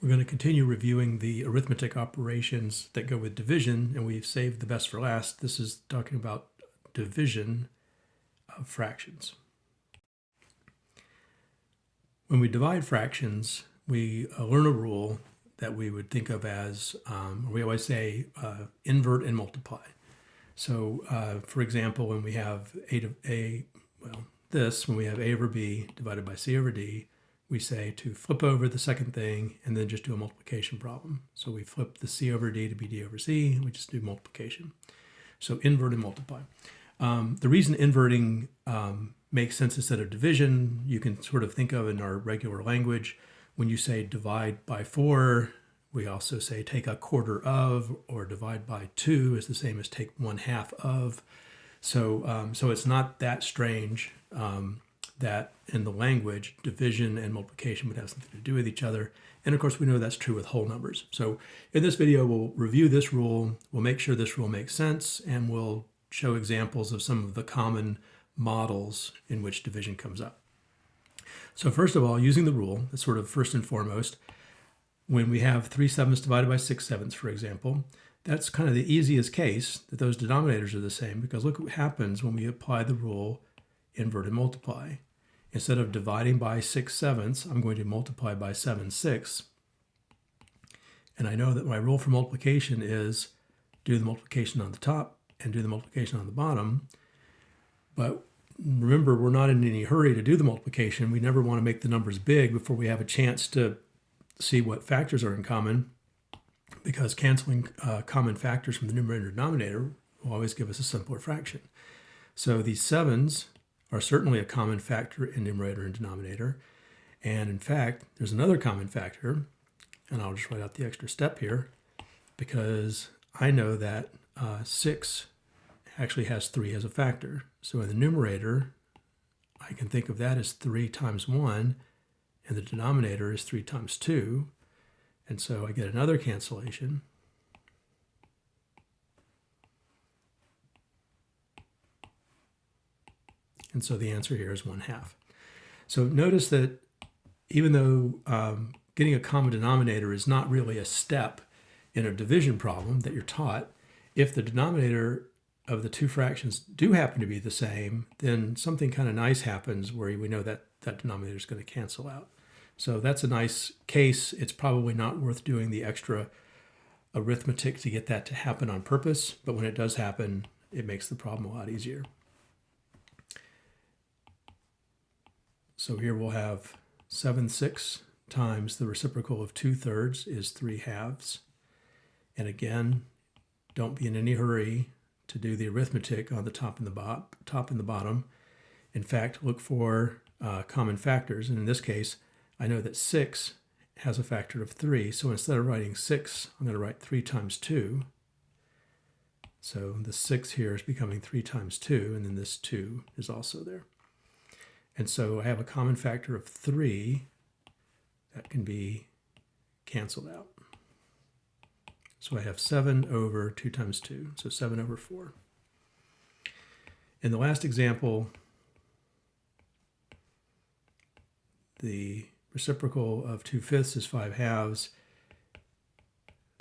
We're going to continue reviewing the arithmetic operations that go with division, and we've saved the best for last. This is talking about division of fractions. When we divide fractions, we learn a rule that we would think of as, we always say, invert and multiply. So, for example, when we have when we have a over b divided by c over d, we say to flip over the second thing and then just do a multiplication problem. So we flip the c over d to be d over c, and we just do multiplication. So invert and multiply. The reason inverting makes sense instead of division, you can sort of think of in our regular language. When you say divide by 4, we also say take a quarter of, or divide by 2 is the same as take 1/2 of. So it's not that strange that in the language, division and multiplication would have something to do with each other. And of course, we know that's true with whole numbers. So in this video, we'll review this rule, we'll make sure this rule makes sense, and we'll show examples of some of the common models in which division comes up. So first of all, using the rule, that's sort of first and foremost, when we have 3/7 divided by 6/7, for example, that's kind of the easiest case that those denominators are the same, because look what happens when we apply the rule invert and multiply. Instead of dividing by 6/7, I'm going to multiply by 7/6. And I know that my rule for multiplication is do the multiplication on the top and do the multiplication on the bottom. But remember, we're not in any hurry to do the multiplication. We never want to make the numbers big before we have a chance to see what factors are in common, because canceling common factors from the numerator and denominator will always give us a simpler fraction. So these 7s are certainly a common factor in numerator and denominator. And in fact, there's another common factor, and I'll just write out the extra step here, because I know that 6 actually has 3 as a factor. So in the numerator, I can think of that as 3 times 1, and the denominator is 3 times 2. And so I get another cancellation. And so the answer here is 1/2. So notice that even though getting a common denominator is not really a step in a division problem that you're taught, if the denominator of the two fractions do happen to be the same, then something kind of nice happens where we know that that denominator is going to cancel out. So that's a nice case. It's probably not worth doing the extra arithmetic to get that to happen on purpose, but when it does happen, it makes the problem a lot easier. So here we'll have 7/6 times the reciprocal of 2/3 is 3/2. And again, don't be in any hurry to do the arithmetic on the top and the bottom. In fact, look for common factors. And in this case, I know that 6 has a factor of 3. So instead of writing 6, I'm going to write 3 times 2. So the 6 here is becoming 3 times 2, and then this 2 is also there. And so I have a common factor of 3 that can be canceled out. So I have 7 over 2 times 2, so 7 over 4. In the last example, the reciprocal of 2/5 is 5/2.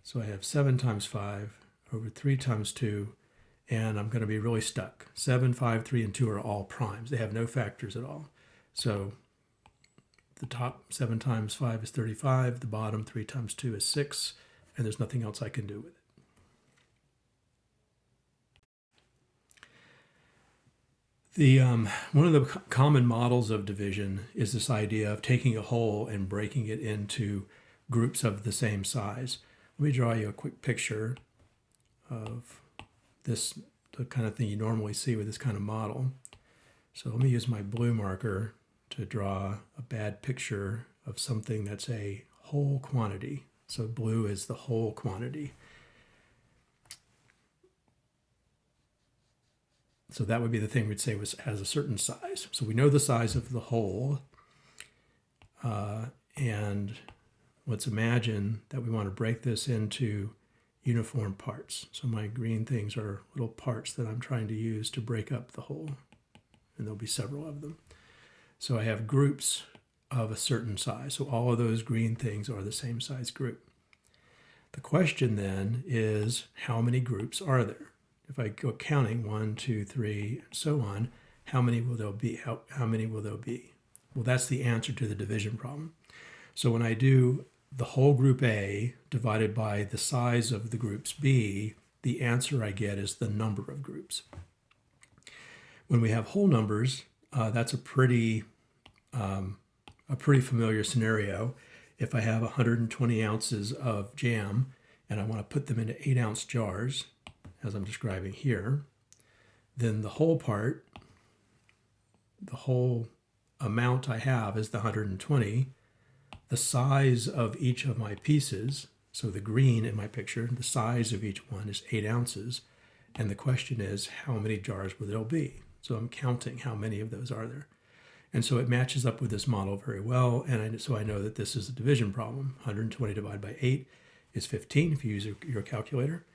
So I have 7 times 5 over 3 times 2, and I'm going to be really stuck. 7, 5, 3, and 2 are all primes. They have no factors at all. So the top 7 times 5 is 35, the bottom 3 times 2 is 6, and there's nothing else I can do with it. One of the common models of division is this idea of taking a whole and breaking it into groups of the same size. Let me draw you a quick picture of this, the kind of thing you normally see with this kind of model. So let me use my blue marker to draw a bad picture of something that's a whole quantity. So blue is the whole quantity. So that would be the thing we'd say has a certain size. So we know the size of the whole. And let's imagine that we want to break this into uniform parts. So my green things are little parts that I'm trying to use to break up the whole. And there'll be several of them. So I have groups of a certain size. So all of those green things are the same size group. The question then is, how many groups are there? If I go counting 1, 2, 3, and so on, how many will there be? How many will there be? Well, that's the answer to the division problem. So when I do the whole group A divided by the size of the groups B, the answer I get is the number of groups. When we have whole numbers, that's a pretty familiar scenario. If I have 120 ounces of jam and I want to put them into 8-ounce jars, as I'm describing here, then the whole part, the whole amount I have is the 120. The size of each of my pieces, so the green in my picture, the size of each one is 8 ounces. And the question is, how many jars will there be? So I'm counting how many of those are there. And so it matches up with this model very well. And so I know that this is a division problem. 120 divided by 8 is 15 if you use your calculator.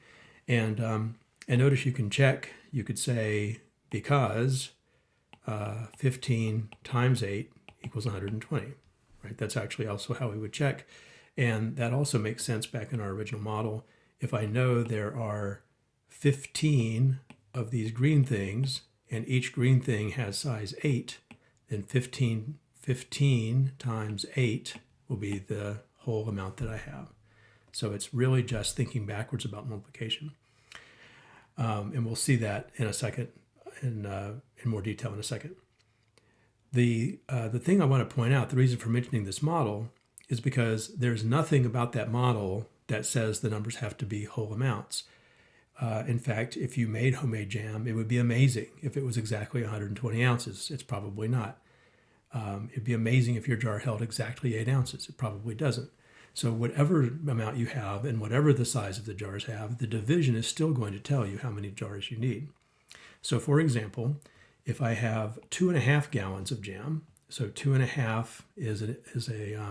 And notice you can check, you could say, because 15 times 8 equals 120. Right? That's actually also how we would check. And that also makes sense back in our original model. If I know there are 15 of these green things and each green thing has size 8, then 15 times 8 will be the whole amount that I have. So it's really just thinking backwards about multiplication. And we'll see that in a second, in more detail in a second. The thing I want to point out, the reason for mentioning this model, is because there's nothing about that model that says the numbers have to be whole amounts. In fact, if you made homemade jam, it would be amazing if it was exactly 120 ounces. It's probably not. It'd be amazing if your jar held exactly 8 ounces. It probably doesn't. So whatever amount you have and whatever the size of the jars have, the division is still going to tell you how many jars you need. So for example, if I have 2.5 gallons of jam, so 2.5 is a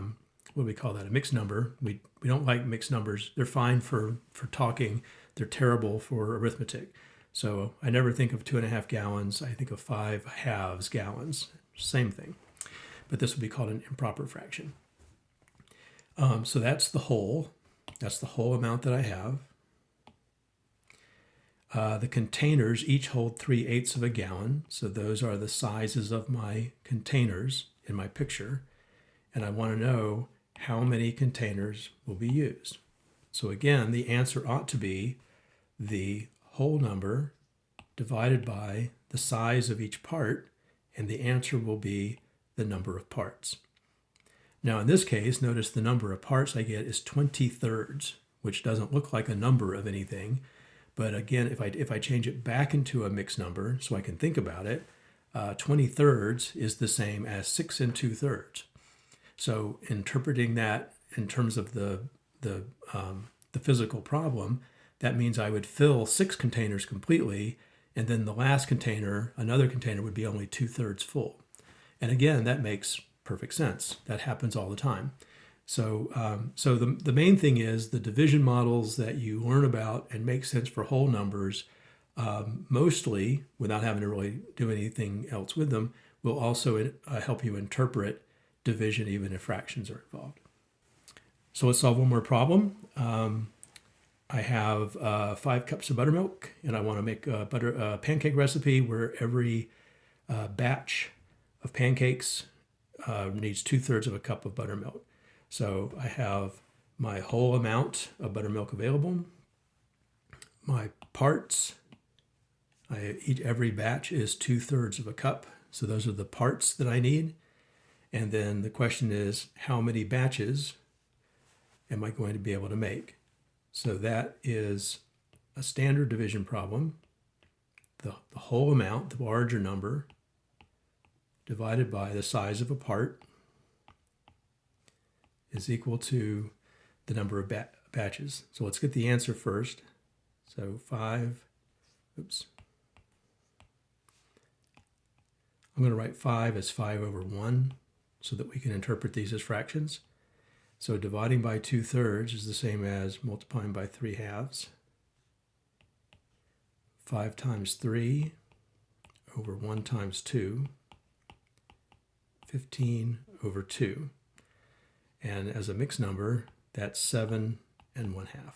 what do we call that? A mixed number. We don't like mixed numbers. They're fine for talking. They're terrible for arithmetic. So I never think of 2.5 gallons. I think of 5 halves gallons. Same thing. But this would be called an improper fraction. So that's the whole. That's the whole amount that I have. The containers each hold 3/8 of a gallon. So those are the sizes of my containers in my picture. And I want to know how many containers will be used. So again, the answer ought to be the whole number divided by the size of each part, and the answer will be the number of parts. Now in this case, notice the number of parts I get is 20/3, which doesn't look like a number of anything. But again, if I change it back into a mixed number so I can think about it, 20/3 is the same as 6 2/3. So interpreting that in terms of the physical problem, that means I would fill 6 containers completely, and then the last container, another container, would be only 2/3 full. And again, that makes perfect sense. That happens all the time. So the main thing is the division models that you learn about and make sense for whole numbers, mostly without having to really do anything else with them, will also help you interpret division even if fractions are involved. So let's solve one more problem. I have 5 cups of buttermilk, and I want to make a pancake recipe where every batch of pancakes needs 2/3 of a cup of buttermilk. So I have my whole amount of buttermilk available. My parts, every batch is 2/3 of a cup. So those are the parts that I need. And then the question is, how many batches am I going to be able to make? So that is a standard division problem. The whole amount, the larger number, divided by the size of a part is equal to the number of batches. So let's get the answer first. So 5, oops. I'm going to write 5 as 5/1 so that we can interpret these as fractions. So dividing by 2/3 is the same as multiplying by 3/2. 5 times 3 over 1 times 2. 15 over 2. And as a mixed number, that's 7 1/2.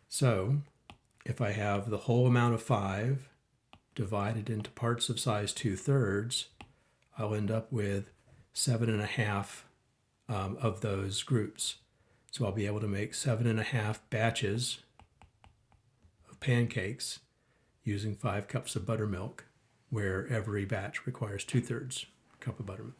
So if I have the whole amount of 5 divided into parts of size 2/3, I'll end up with 7 1/2 of those groups. So I'll be able to make 7 1/2 batches of pancakes using 5 cups of buttermilk, where every batch requires 2/3 cup of buttermilk.